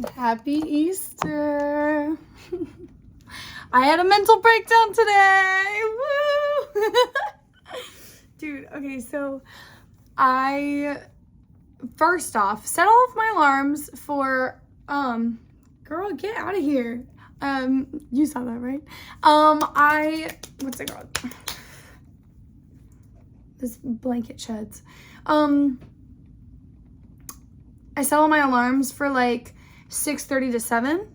Happy Easter. I had a mental breakdown today. Woo! Dude, okay, so I first off set all of my alarms for girl, get out of here. You saw that, right? What's it called? This blanket sheds. I set all my alarms for like 6:30 to 7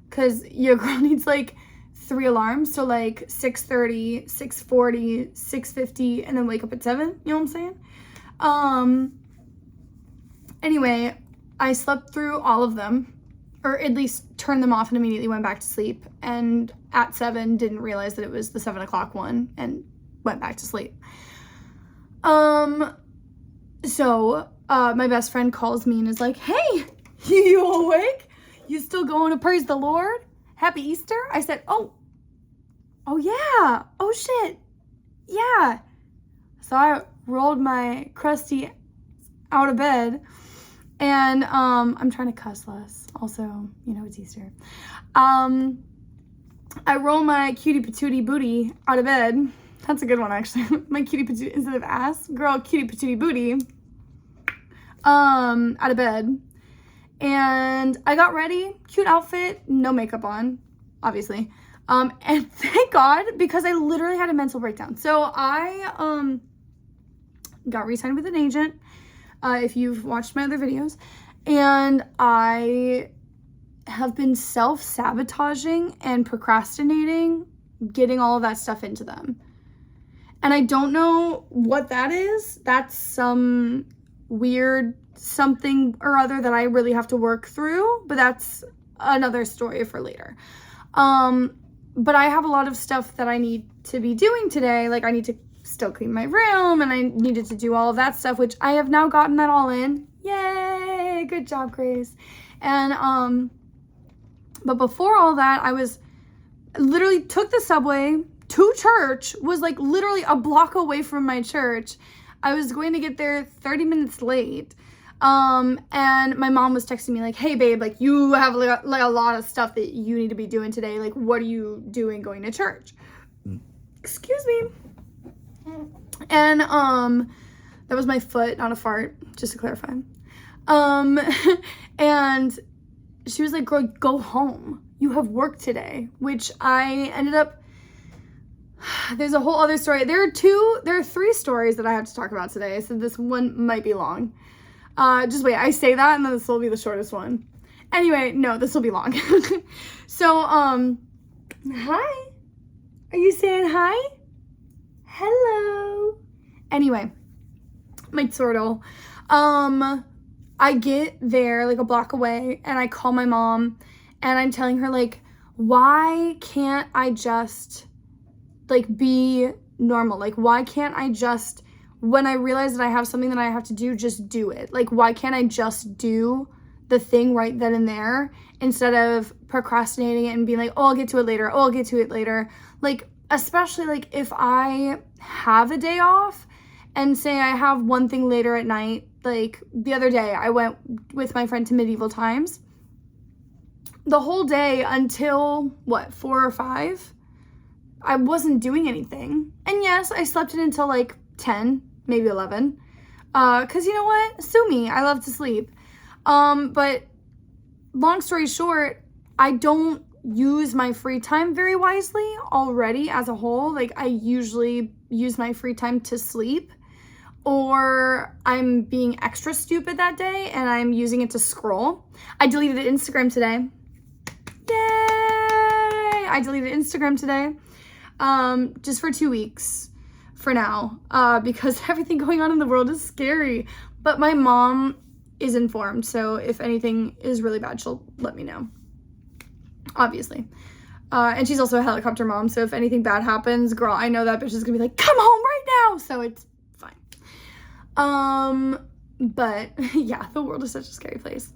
because your girl needs like 3 alarms. So like 6:30, 6:40, 6:50, and then wake up at 7. You know what I'm saying? Anyway, I slept through all of them, or at least turned them off and immediately went back to sleep. And at 7, didn't realize that it was the 7 o'clock one and went back to sleep. So my best friend calls me and is like, hey, you awake? You still going to praise the Lord? Happy Easter? I said, oh yeah. Oh shit. Yeah. So I rolled my crusty out of bed and I'm trying to cuss less. Also, you know, it's Easter. I roll my cutie patootie booty out of bed. That's a good one, actually. My cutie patootie, instead of ass, girl, cutie patootie booty, out of bed. And I got ready, cute outfit, no makeup on, obviously. And thank God, because I literally had a mental breakdown. So I, got re-signed with an agent, if you've watched my other videos. And I have been self-sabotaging and procrastinating, getting all of that stuff into them. And I don't know what that is. That's some weird something or other that I really have to work through, but that's another story for later. But I have a lot of stuff that I need to be doing today. Like I need to still clean my room and I needed to do all of that stuff, which I have now gotten that all in. Yay! Good job, Grace. And, but before all that, I literally took the subway to church, was like literally a block away from my church. I was going to get there 30 minutes late. And my mom was texting me like, hey babe, like you have like a lot of stuff that you need to be doing today. Like, what are you doing going to church? Excuse me. And, that was my foot, not a fart, just to clarify. And she was like, girl, go home. You have work today, which I ended up, there's a whole other story. There are 3 stories that I have to talk about today. So this one might be long. Just wait, I say that and then this will be the shortest one. Anyway, no, this will be long. So, hi. Are you saying hi? Hello. Anyway, my turtle. I get there like a block away and I call my mom and I'm telling her like, why can't I just like be normal? Like, why can't I just, when I realize that I have something that I have to do, just do it? Like, why can't I just do the thing right then and there instead of procrastinating it and being like, oh, I'll get to it later. Oh, I'll get to it later. Like, especially like if I have a day off and say I have one thing later at night. Like the other day I went with my friend to Medieval Times. The whole day until 4 or 5, I wasn't doing anything. And yes, I slept in until like 10, maybe 11. Cause you know what? Sue me. I love to sleep. But long story short, I don't use my free time very wisely already as a whole. Like I usually use my free time to sleep, or I'm being extra stupid that day and I'm using it to scroll. I deleted Instagram today. Yay! I deleted Instagram today. Just for 2 weeks for now, because everything going on in the world is scary. But my mom is informed, so if anything is really bad, she'll let me know, obviously. And she's also a helicopter mom, so if anything bad happens, girl, I know that bitch is gonna be like, come home right now, so it's fine. But yeah, the world is such a scary place.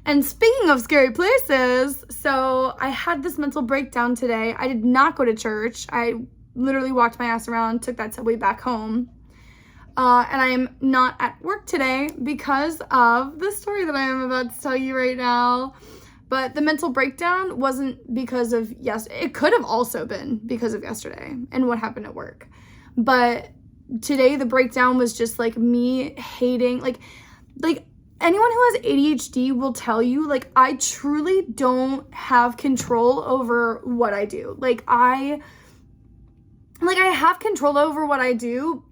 And speaking of scary places, so I had this mental breakdown today. I did not go to church. I literally walked my ass around, took that subway back home. And I am not at work today because of the story that I am about to tell you right now. But the mental breakdown wasn't because of it could have also been because of yesterday and what happened at work. But today the breakdown was just like me hating, like anyone who has ADHD will tell you, like, I truly don't have control over what I do. Like I have control over what I do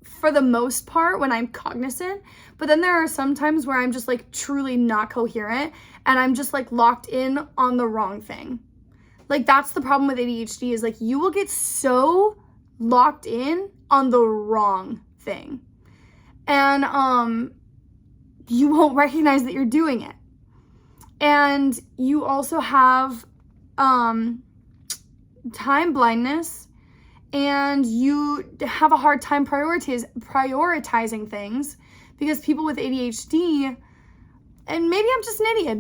for the most part when I'm cognizant, but then there are some times where I'm just like truly not coherent and I'm just like locked in on the wrong thing. Like that's the problem with ADHD, is like you will get so locked in on the wrong thing. And you won't recognize that you're doing it. And you also have time blindness, and you have a hard time prioritizing things, because people with ADHD, and maybe I'm just an idiot,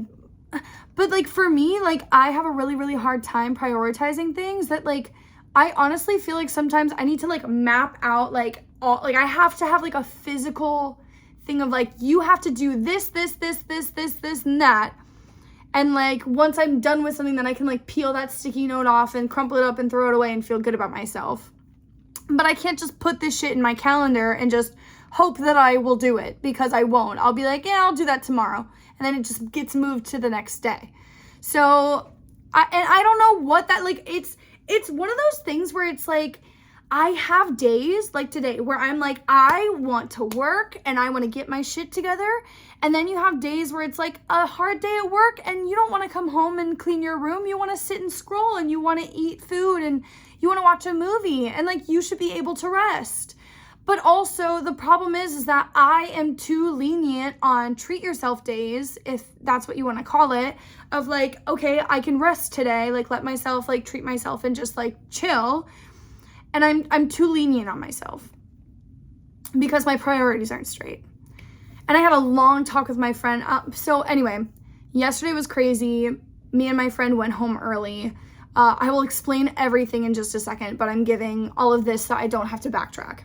but like for me, like I have a really, really hard time prioritizing things that like I honestly feel like sometimes I need to like map out like all, like I have to have like a physical thing of like, you have to do this, and that. And like once I'm done with something, then I can like peel that sticky note off and crumple it up and throw it away and feel good about myself. But I can't just put this shit in my calendar and just hope that I will do it, because I won't. I'll be like, yeah, I'll do that tomorrow. And then it just gets moved to the next day. So I don't know what that, like, it's one of those things where it's like, I have days like today where I'm like, I want to work and I want to get my shit together. And then you have days where it's like a hard day at work and you don't want to come home and clean your room. You want to sit and scroll and you want to eat food and you want to watch a movie, and like you should be able to rest. But also the problem is that I am too lenient on treat yourself days, if that's what you want to call it, of like, okay, I can rest today, like let myself like treat myself and just like chill. And I'm too lenient on myself because my priorities aren't straight. And I had a long talk with my friend. So anyway, yesterday was crazy. Me and my friend went home early. I will explain everything in just a second, but I'm giving all of this so I don't have to backtrack.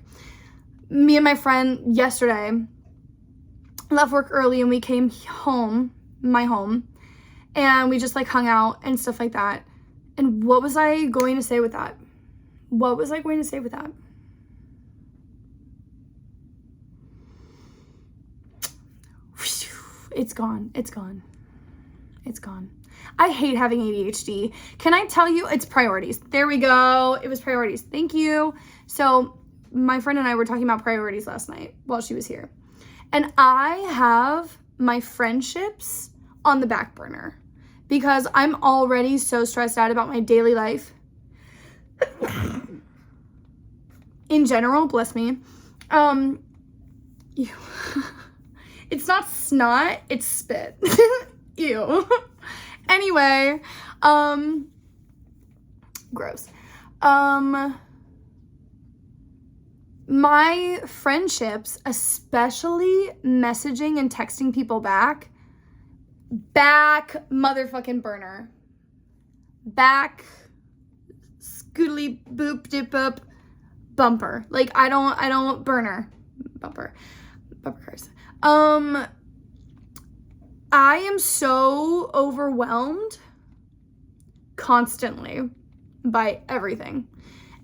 Me and my friend yesterday left work early and we came home, my home, and we just like hung out and stuff like that. And what was I going to say with that? It's gone. I hate having ADHD. Can I tell you? It's priorities. There we go. It was priorities. Thank you. So my friend and I were talking about priorities last night while she was here. And I have my friendships on the back burner because I'm already so stressed out about my daily life. In general, bless me. Ew. It's not snot, it's spit. Ew. Anyway, gross. My friendships, especially messaging and texting people back motherfucking burner. Back scootly boop dip up bumper. Like I don't burner bumper cars. I am so overwhelmed constantly by everything.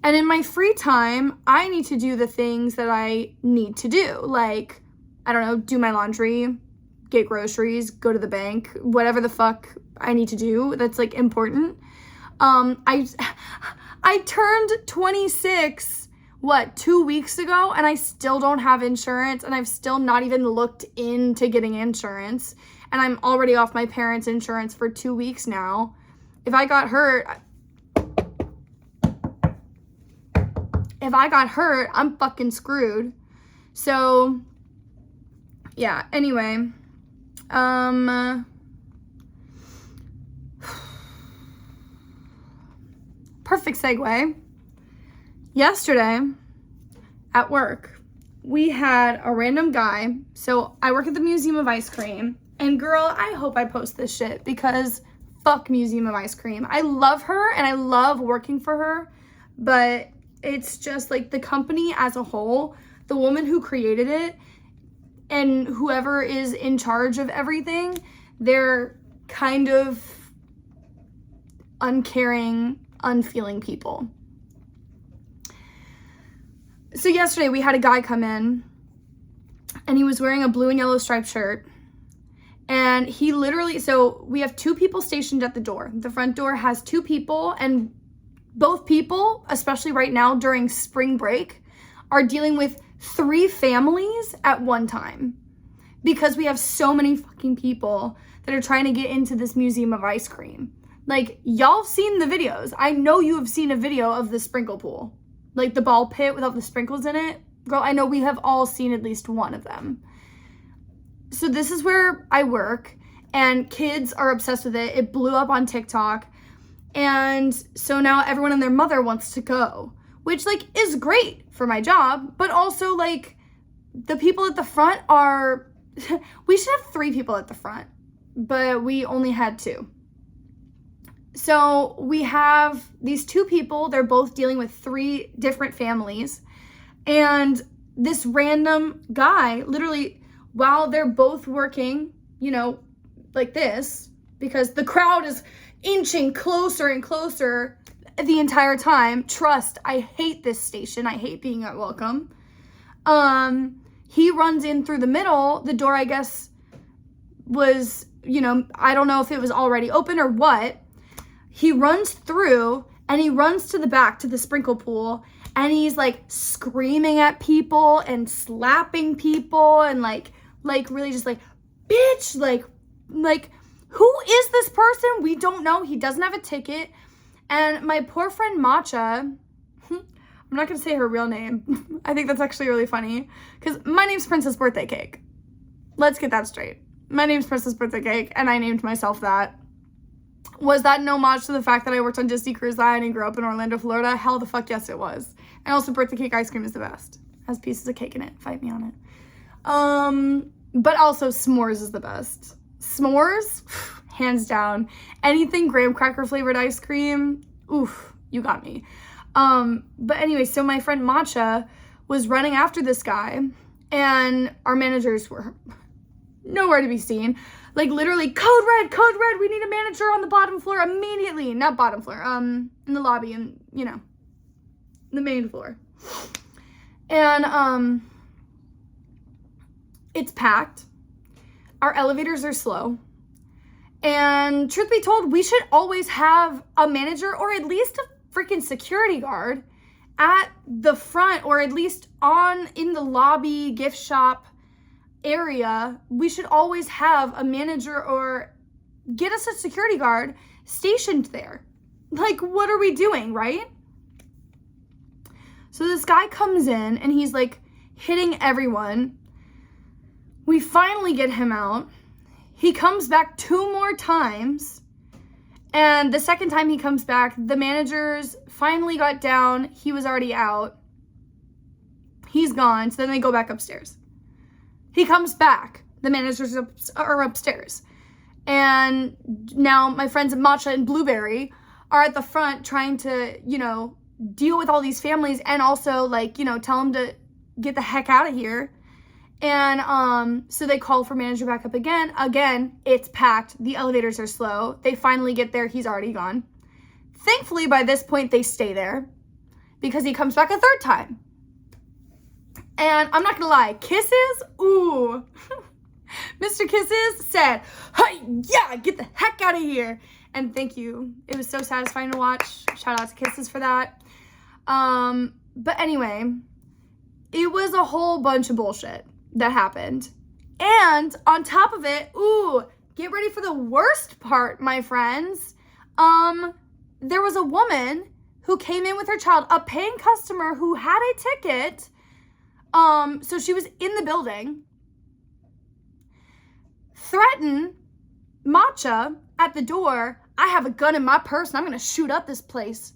And in my free time, I need to do the things that I need to do. Like, I don't know, do my laundry, get groceries, go to the bank, whatever the fuck I need to do that's like important. I turned 26, 2 weeks ago, and I still don't have insurance, and I've still not even looked into getting insurance, and I'm already off my parents' insurance for 2 weeks now. If I got hurt, I'm fucking screwed. So, yeah, anyway, perfect segue. Yesterday at work, we had a random guy. So I work at the Museum of Ice Cream, and girl, I hope I post this shit because fuck Museum of Ice Cream. I love her and I love working for her, but it's just like the company as a whole, the woman who created it and whoever is in charge of everything, they're kind of uncaring, unfeeling people. So yesterday we had a guy come in and he was wearing a blue and yellow striped shirt. And he literally, so we have 2 people stationed at the door. The front door has 2 people, and both people, especially right now during spring break, are dealing with 3 families at one time because we have so many fucking people that are trying to get into this museum of ice cream. Like, y'all have seen the videos. I know you have seen a video of the sprinkle pool, like the ball pit without the sprinkles in it. Girl, I know we have all seen at least one of them. So this is where I work, and kids are obsessed with it. It blew up on TikTok. And so now everyone and their mother wants to go, which, like, is great for my job, but also, like, the people at the front are, we should have 3 people at the front, but we only had 2. So we have these 2 people, they're both dealing with 3 different families, and this random guy, literally, while they're both working, you know, like this, because the crowd is inching closer and closer the entire time. Trust, I hate this station. I hate being at Welcome. He runs in through the middle. The door, I guess, was, you know, I don't know if it was already open or what. He runs through and he runs to the back to the sprinkle pool, and he's like screaming at people and slapping people and like really just like, bitch, like who is this person? We don't know. He doesn't have a ticket. And my poor friend Matcha, I'm not gonna say her real name. I think that's actually really funny because my name's Princess Birthday Cake. Let's get that straight. My name's Princess Birthday Cake, and I named myself that. Was that an homage to the fact that I worked on Disney Cruise Line and grew up in Orlando, Florida? Hell the fuck yes, it was. And also, birthday cake ice cream is the best. Has pieces of cake in it. Fight me on it. But also, s'mores is the best. S'mores, hands down. Anything graham cracker flavored ice cream, oof, you got me. But anyway, so my friend Matcha was running after this guy, and our managers were nowhere to be seen. Like, literally, code red, we need a manager on the bottom floor immediately. Not bottom floor, in the lobby, and, you know, the main floor. And, it's packed. Our elevators are slow. And truth be told, we should always have a manager or at least a freaking security guard at the front, or at least in the lobby gift shop area. We should always have a manager or get us a security guard stationed there. Like, what are we doing, right? So this guy comes in and he's like hitting everyone. We finally get him out. He comes back 2 more times. And the second time he comes back, the managers finally got down. He was already out. He's gone. So then they go back upstairs. He comes back. The managers are upstairs. And now my friends Matcha and Blueberry are at the front trying to, you know, deal with all these families and also, like, you know, tell them to get the heck out of here. And so they call for manager back up again. Again, it's packed. The elevators are slow. They finally get there. He's already gone. Thankfully, by this point, they stay there because he comes back a 3rd time. And I'm not gonna lie, Kisses, ooh. Mr. Kisses said, hey, yeah, get the heck out of here. And thank you. It was so satisfying to watch. Shout out to Kisses for that. But anyway, it was a whole bunch of bullshit that happened. And on top of it, ooh, get ready for the worst part, my friends. There was a woman who came in with her child, a paying customer who had a ticket. So she was in the building, threatened Matcha at the door. I have a gun in my purse and I'm going to shoot up this place.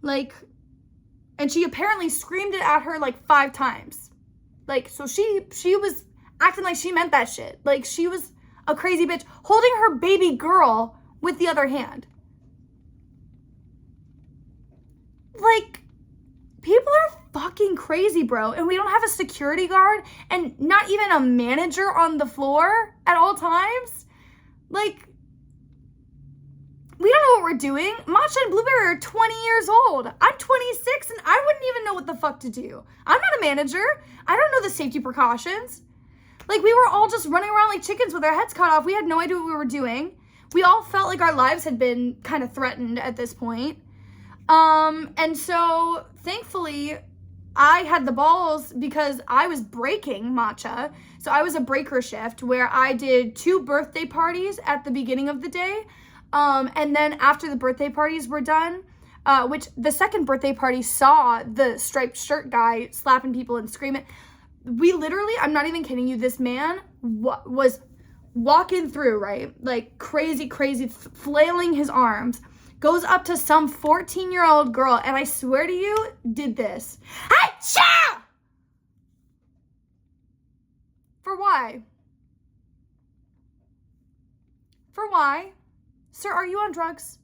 Like, and she apparently screamed it at her like 5 times. Like, so she was acting like she meant that shit. Like, she was a crazy bitch holding her baby girl with the other hand. Like, people are fucking crazy, bro. And we don't have a security guard and not even a manager on the floor at all times. Like, we don't know what we're doing? Matcha and Blueberry are 20 years old. I'm 26 and I wouldn't even know what the fuck to do. I'm not a manager. I don't know the safety precautions. Like, we were all just running around like chickens with our heads cut off. We had no idea what we were doing. We all felt like our lives had been kind of threatened at this point. And so thankfully I had the balls because I was breaking Matcha. So I was a breaker shift where I did 2 birthday parties at the beginning of the day. And then after the birthday parties were done, which the second birthday party saw the striped shirt guy slapping people and screaming. We literally, I'm not even kidding you, this man was walking through, right? Like crazy, flailing his arms, goes up to some 14-year-old girl, and I swear to you, did this. Achoo! For why? For why? Sir, are you on drugs?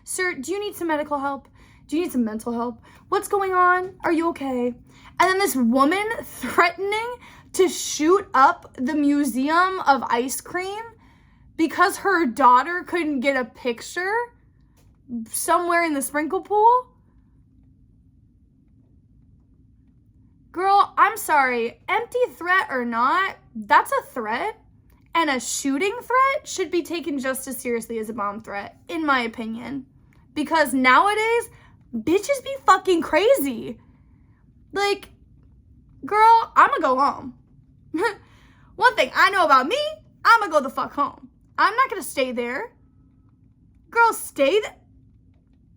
Sir, do you need some medical help? Do you need some mental help? What's going on? Are you okay? And then this woman threatening to shoot up the Museum of Ice Cream because her daughter couldn't get a picture somewhere in the sprinkle pool. Girl, I'm sorry. Empty threat or not, that's a threat. And a shooting threat should be taken just as seriously as a bomb threat, in my opinion. Because nowadays, bitches be fucking crazy. Like, girl, I'ma go home. One thing I know about me, I'ma go the fuck home. I'm not gonna stay there. Girl, stay there.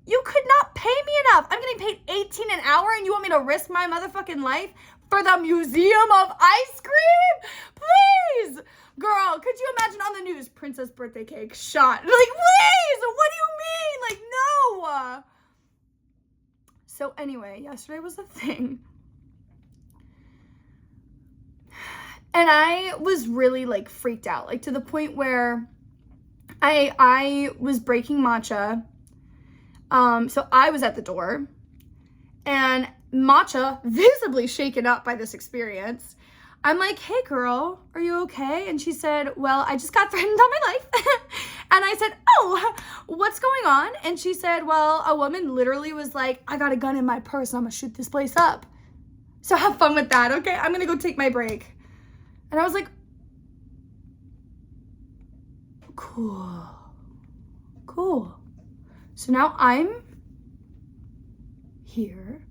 You could not pay me enough. I'm getting paid $18 an hour and you want me to risk my motherfucking life for the Museum of Ice Cream? Please. Girl, could you imagine on the news, princess birthday cake shot? Like, please, what do you mean? Like, no. So anyway, yesterday was the thing. And I was really like freaked out, like to the point where I was breaking Matcha. So I was at the door and Matcha, visibly shaken up by this experience. I'm like, hey girl, are you okay? And she said, well, I just got threatened on my life. And I said, oh, what's going on? And she said, well, a woman literally was like, I got a gun in my purse and I'm gonna shoot this place up. So have fun with that, okay? I'm gonna go take my break. And I was like, cool. So now I'm here.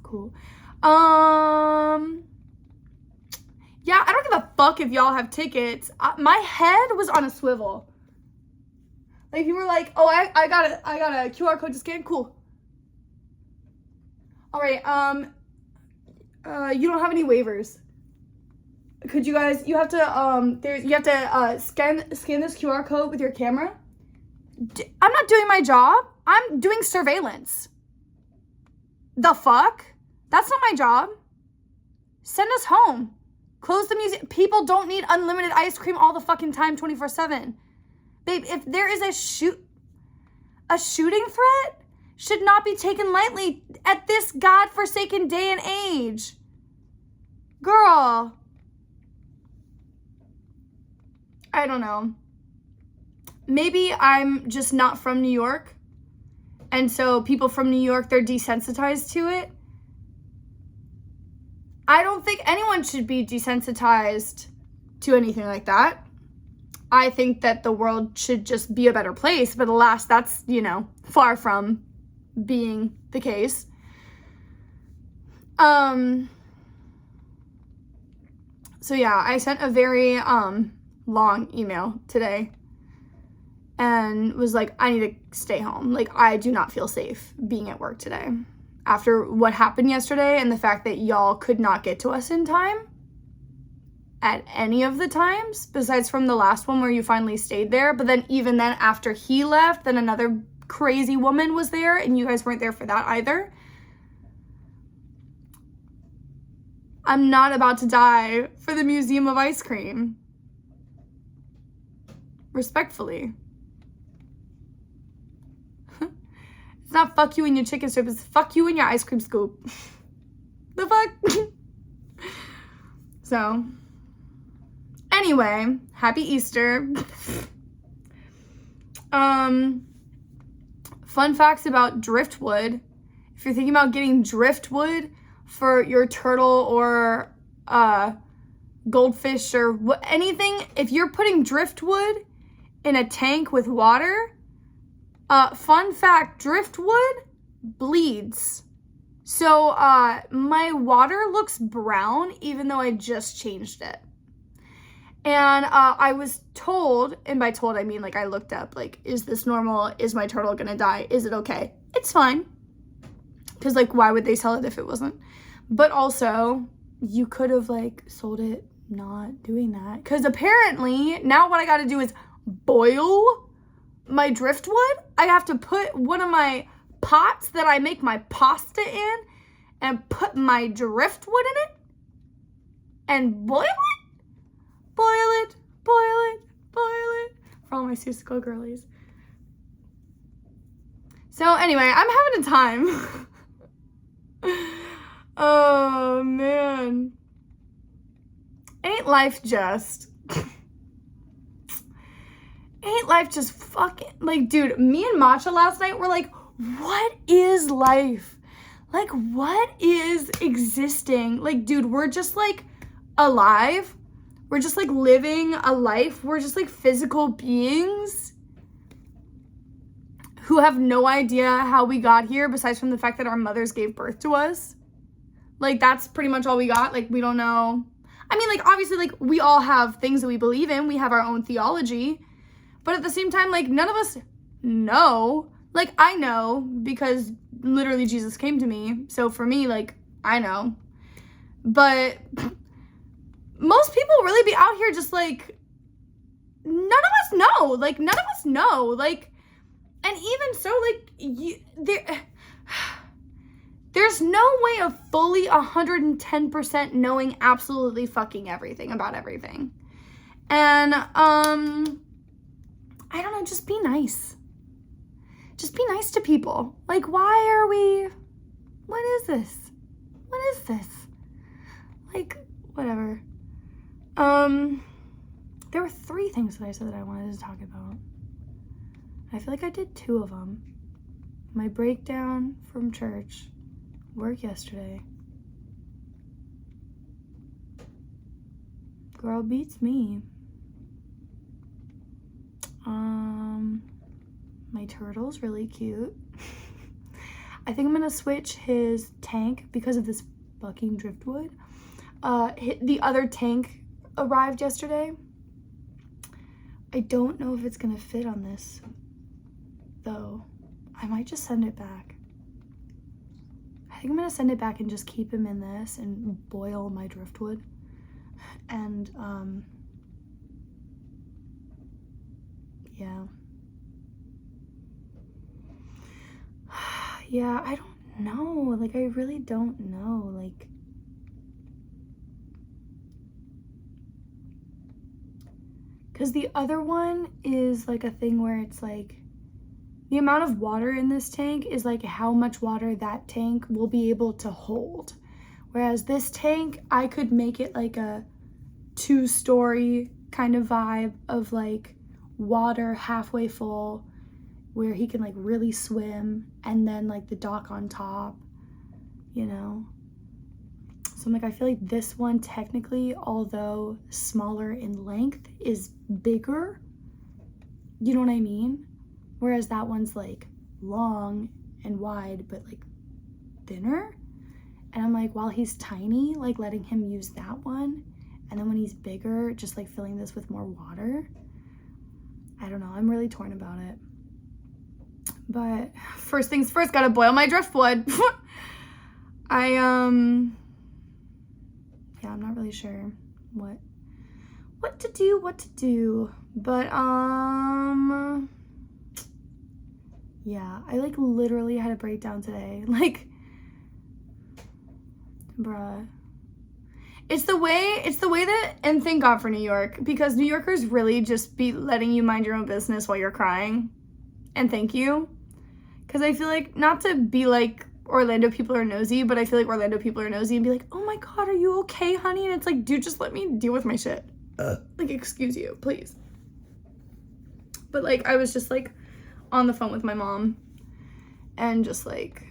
Cool. Yeah, I don't give a fuck if y'all have tickets. My head was on a swivel. Like, you were like, oh, I got a QR code to scan. Cool. All right. You don't have any waivers. Could you guys? You have to scan this QR code with your camera. I'm not doing my job. I'm doing surveillance. The fuck? That's not my job. Send us home. Close the museum. People don't need unlimited ice cream all the fucking time, 24/7. Babe, if there is a shooting threat, should not be taken lightly at this godforsaken day and age. Girl. I don't know. Maybe I'm just not from New York. And so people from New York, they're desensitized to it. I don't think anyone should be desensitized to anything like that. I think that the world should just be a better place. But alas, that's, far from being the case. So yeah, I sent a very long email today and was like, I need to stay home. Like, I do not feel safe being at work today. After what happened yesterday and the fact that y'all could not get to us in time at any of the times, besides from the last one where you finally stayed there. But then even then, after he left, then another crazy woman was there and you guys weren't there for that either. I'm not about to die for the Museum of Ice Cream. Respectfully. It's not fuck you and your chicken strip, it's fuck you and your ice cream scoop. The fuck? So, anyway, happy Easter. Fun facts about driftwood. If you're thinking about getting driftwood for your turtle or goldfish or anything, if you're putting driftwood in a tank with water, fun fact, driftwood bleeds. So my water looks brown even though I just changed it. And I was told, and by told I mean like I looked up, like, is this normal? Is my turtle gonna die? Is it okay? It's fine. Because like, why would they sell it if it wasn't? But also, you could have like sold it not doing that. Because apparently, now what I gotta do is boil my driftwood. I have to put one of my pots that I make my pasta in and put my driftwood in it and boil it. Boil it, boil it, boil it. For all my Seussical girlies. So anyway, I'm having a time. Oh, man. Ain't life just... Ain't life just fucking... Like, dude, me and Matcha last night were like, what is life? Like, what is existing? Like, dude, we're just, like, alive. We're just, like, living a life. We're just, like, physical beings who have no idea how we got here besides from the fact that our mothers gave birth to us. Like, that's pretty much all we got. Like, we don't know. I mean, like, obviously, like, we all have things that we believe in. We have our own theology. But at the same time, like, none of us know. Like, I know because literally Jesus came to me. So for me, like, I know. But most people really be out here just, like, none of us know. Like, none of us know. Like, and even so, like, there's no way of fully 110% knowing absolutely fucking everything about everything. And, I don't know, just be nice. Just be nice to people. Like, why are we, what is this? What is this? Like, whatever. There were 3 things that I said that I wanted to talk about. I feel like I did 2 of them. My breakdown from church, work yesterday. Girl beats me. My turtle's really cute. I think I'm gonna switch his tank because of this fucking driftwood. The other tank arrived yesterday. I don't know if it's gonna fit on this though. I might just send it back. I think I'm gonna send it back and just keep him in this and boil my driftwood. And yeah. Yeah, I don't know. Like, I really don't know. Like, because the other one is like a thing where it's like the amount of water in this tank is like how much water that tank will be able to hold. Whereas this tank, I could make it like a 2-story kind of vibe of like water halfway full where he can like really swim, and then like the dock on top, you know? So I'm like, I feel like this one technically, although smaller in length, is bigger. You know what I mean? Whereas that one's like long and wide, but like thinner. And I'm like, while he's tiny, like letting him use that one. And then when he's bigger, just like filling this with more water. I don't know. I'm really torn about it. But first things first, gotta boil my driftwood. Yeah, I'm not really sure what to do. But, yeah, I like literally had a breakdown today. Like, bruh. It's the way that, and thank God for New York, because New Yorkers really just be letting you mind your own business while you're crying. And thank you. Because I feel like, not to be like Orlando people are nosy, but I feel like Orlando people are nosy and be like, oh my God, are you okay, honey? And it's like, dude, just let me deal with my shit. like, excuse you, please. But, like, I was just, like, on the phone with my mom and just, like,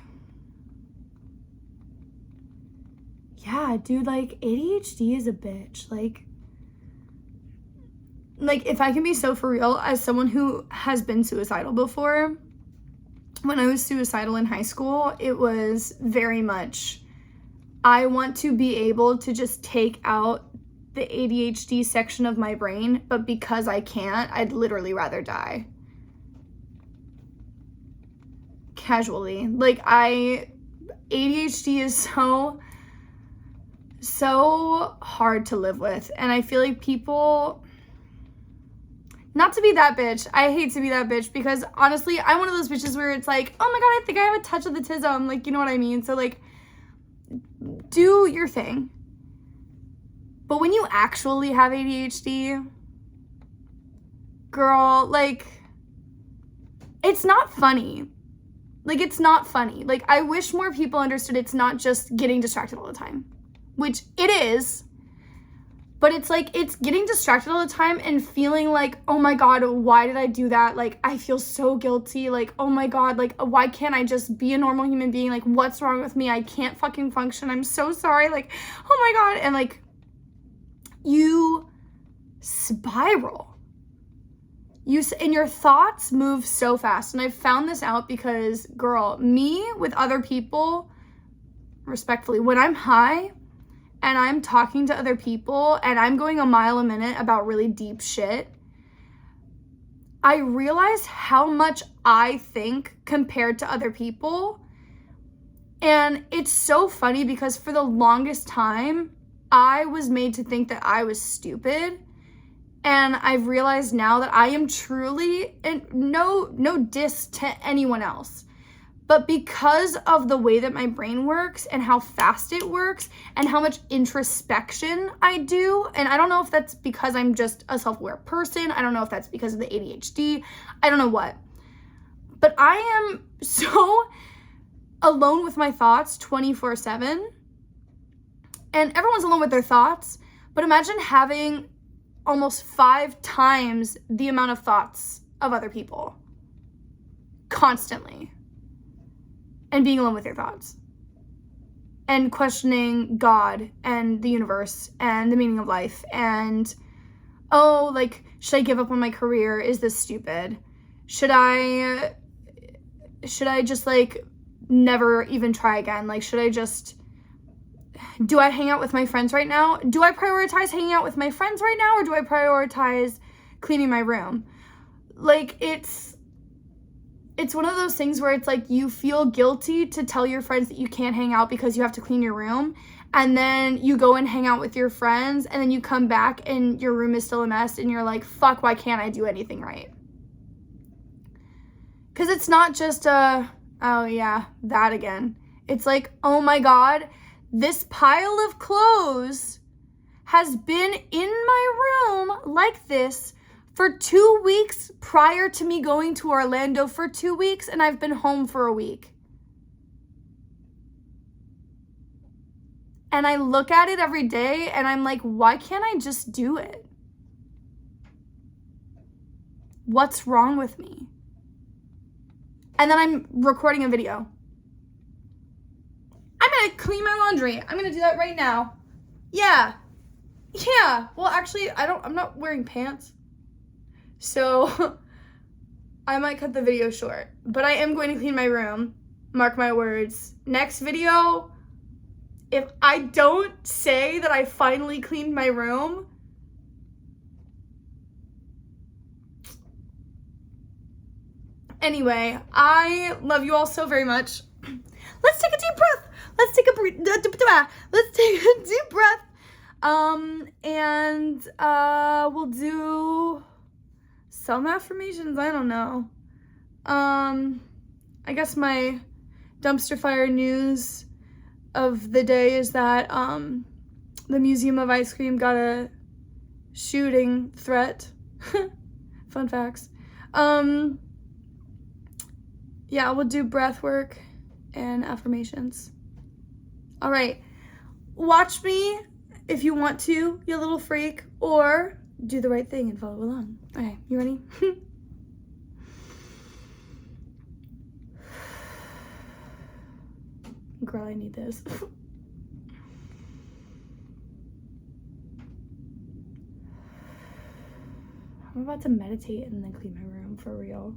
yeah, dude, like, ADHD is a bitch. Like, if I can be so for real, as someone who has been suicidal before, when I was suicidal in high school, it was very much, I want to be able to just take out the ADHD section of my brain, but because I can't, I'd literally rather die. Casually. Like, ADHD is so hard to live with, and I feel like people, not to be that bitch, I hate to be that bitch, because honestly, I'm one of those bitches where it's like, oh my god, I think I have a touch of the tism, like, you know what I mean? So, like, do your thing. But when you actually have ADHD, girl, like, it's not funny. Like, it's not funny. Like, I wish more people understood it's not just getting distracted all the time, which it is, but it's like, it's getting distracted all the time and feeling like, oh my god, why did I do that? Like, I feel so guilty. Like, oh my god, like, why can't I just be a normal human being? Like, what's wrong with me? I can't fucking function. I'm so sorry. Like, oh my god. And, like, you spiral. And your thoughts move so fast. And I found this out because, girl, me with other people, respectfully, when I'm high and I'm talking to other people and I'm going a mile a minute about really deep shit, I realize how much I think compared to other people. And it's so funny because for the longest time, I was made to think that I was stupid. And I've realized now that I am truly, and no diss to anyone else, but because of the way that my brain works and how fast it works and how much introspection I do, and I don't know if that's because I'm just a self-aware person, I don't know if that's because of the ADHD, I don't know what, but I am so alone with my thoughts 24/7, and everyone's alone with their thoughts, but imagine having almost 5 times the amount of thoughts of other people constantly, and being alone with your thoughts and questioning God and the universe and the meaning of life and, oh, like, should I give up on my career? Is this stupid? Should I just, like, never even try again? Like, do I hang out with my friends right now? Do I prioritize hanging out with my friends right now, or do I prioritize cleaning my room? Like, it's one of those things where it's like you feel guilty to tell your friends that you can't hang out because you have to clean your room, and then you go and hang out with your friends, and then you come back and your room is still a mess, and you're like, fuck, why can't I do anything right? Because it's not just oh yeah, that again. It's like, oh my god, this pile of clothes has been in my room like this for 2 weeks prior to me going to Orlando for 2 weeks, and I've been home for a week. And I look at it every day and I'm like, why can't I just do it? What's wrong with me? And then I'm recording a video. I'm gonna clean my laundry. I'm gonna do that right now. Yeah. Well, actually, I'm not wearing pants. So I might cut the video short, but I am going to clean my room. Mark my words. Next video, if I don't say that I finally cleaned my room, anyway, I love you all so very much. Let's take a deep breath. Let's take a deep breath. And we'll do some affirmations. I don't know. I guess my dumpster fire news of the day is that the Museum of Ice Cream got a shooting threat. Fun facts. Yeah, we'll do breath work and affirmations. All right. Watch me if you want to, you little freak, or do the right thing and follow along. Okay, you ready? Girl, I need this. I'm about to meditate and then clean my room for real.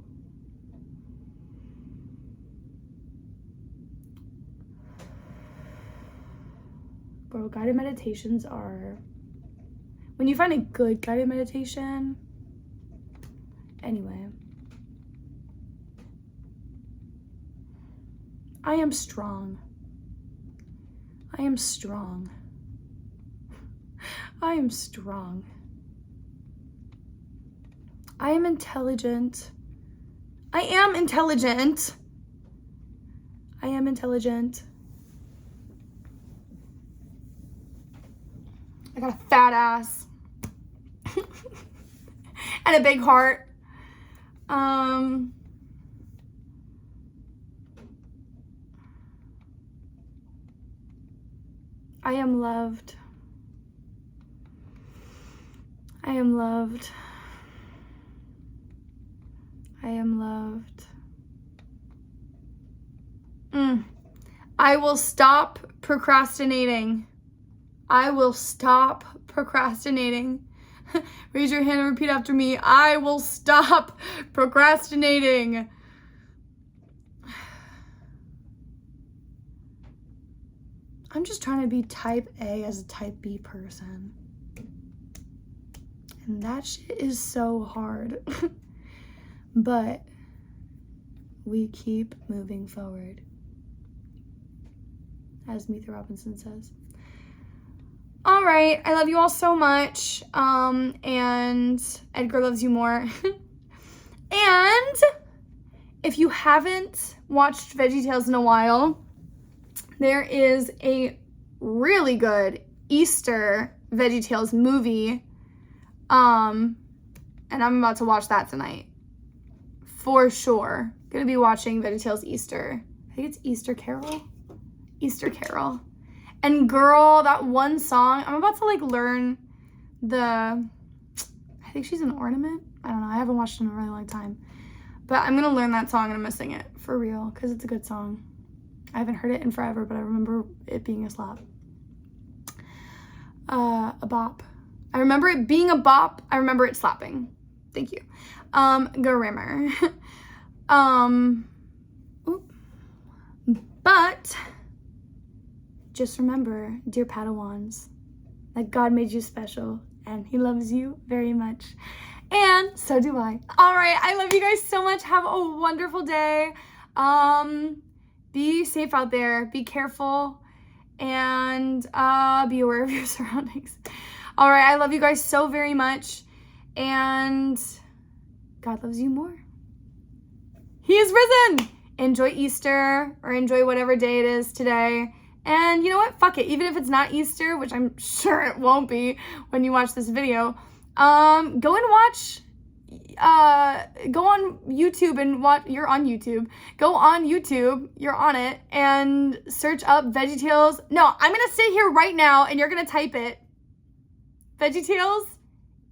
Bro, guided meditations are, when you find a good guided meditation, anyway. I am strong. I am strong. I am strong. I am intelligent. I am intelligent. I am intelligent. I got a fat ass. And a big heart. I am loved. I am loved. I am loved. I will stop procrastinating. I will stop procrastinating. Raise your hand and repeat after me. I will stop procrastinating. I'm just trying to be type A as a type B person. And that shit is so hard. But we keep moving forward, as Meetha Robinson says. All right, I love you all so much. And Edgar loves you more. And if you haven't watched VeggieTales in a while, there is a really good Easter VeggieTales movie. And I'm about to watch that tonight. For sure. Gonna be watching VeggieTales Easter. I think it's Easter Carol. Easter Carol. And girl, that one song, I'm about to like learn I think she's an ornament. I don't know. I haven't watched it in a really long time. But I'm gonna learn that song and I'm gonna sing it for real because it's a good song. I haven't heard it in forever, but I remember it being a slap. A bop. I remember it being a bop. I remember it slapping. Thank you. Grimmer. But just remember, dear Padawans, that God made you special and he loves you very much. And so do I. All right. I love you guys so much. Have a wonderful day. Be safe out there. Be careful and be aware of your surroundings. All right. I love you guys so very much. And God loves you more. He is risen. Enjoy Easter or enjoy whatever day it is today. And you know what? Fuck it. Even if it's not Easter, which I'm sure it won't be when you watch this video, go and watch, go on YouTube and watch, you're on YouTube. Go on YouTube, you're on it, and search up VeggieTales. No, I'm going to sit here right now and you're going to type it. VeggieTales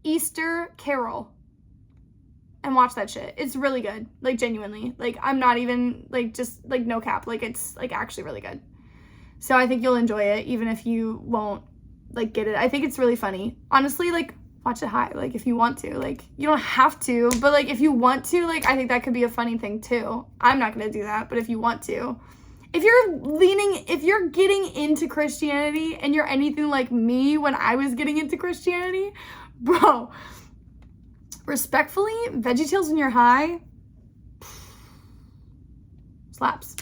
Easter Carol. And watch that shit. It's really good. Like, genuinely. Like, I'm not even, like, just, like, no cap. Like, it's, like, actually really good. So I think you'll enjoy it, even if you won't, like, get it. I think it's really funny. Honestly, like, watch it high. Like, if you want to. Like, you don't have to. But, like, if you want to, like, I think that could be a funny thing, too. I'm not going to do that. But if you want to. If you're getting into Christianity and you're anything like me when I was getting into Christianity, bro, respectfully, VeggieTales when you're high slaps.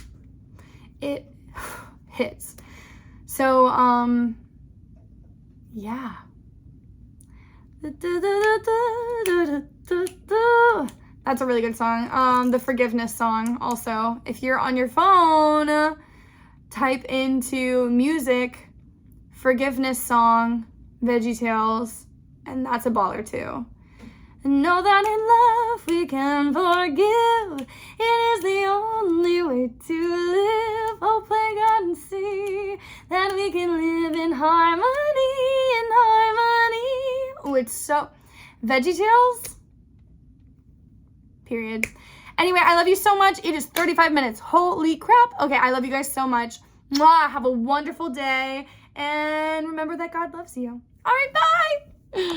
It hits. So, yeah. That's a really good song. The Forgiveness song also. If you're on your phone, type into music, Forgiveness song, VeggieTales, and that's a baller too. Know that in love we can forgive. It is the only way to live. Oh, play God and see that we can live in harmony, in harmony. Oh, it's so... VeggieTales? Period. Anyway, I love you so much. It is 35 minutes. Holy crap. Okay, I love you guys so much. Mwah. Have a wonderful day. And remember that God loves you. All right, bye.